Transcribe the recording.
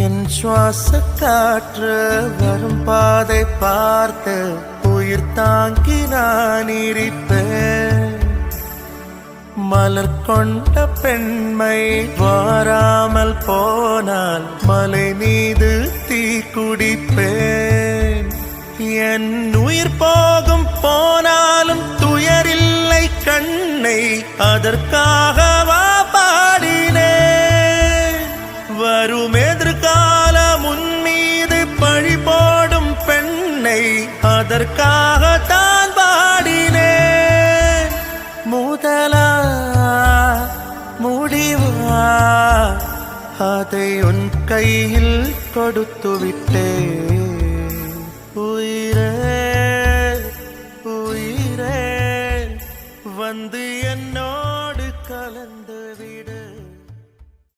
என் சுவாச காற்று வரும் பாதை பார்த்து உயிர் தாங்கி நான் இருப்பேன். மலர் கொண்ட பெண்மை வாராமல் போனால் மலை மீது தீ குடிப்பேன். என் உயிர் போகும் போனாலும் துயரில்லை கண்ணை அதற்காகவா பாடினேன். வரும் எதிர்காலம் உன் மீது பழி போடும் பெண்ணை அதற்காகத்தான் பாடினேன். முதலா முடிவா அதை உன் கையில் கொடுத்து விட்டேன்.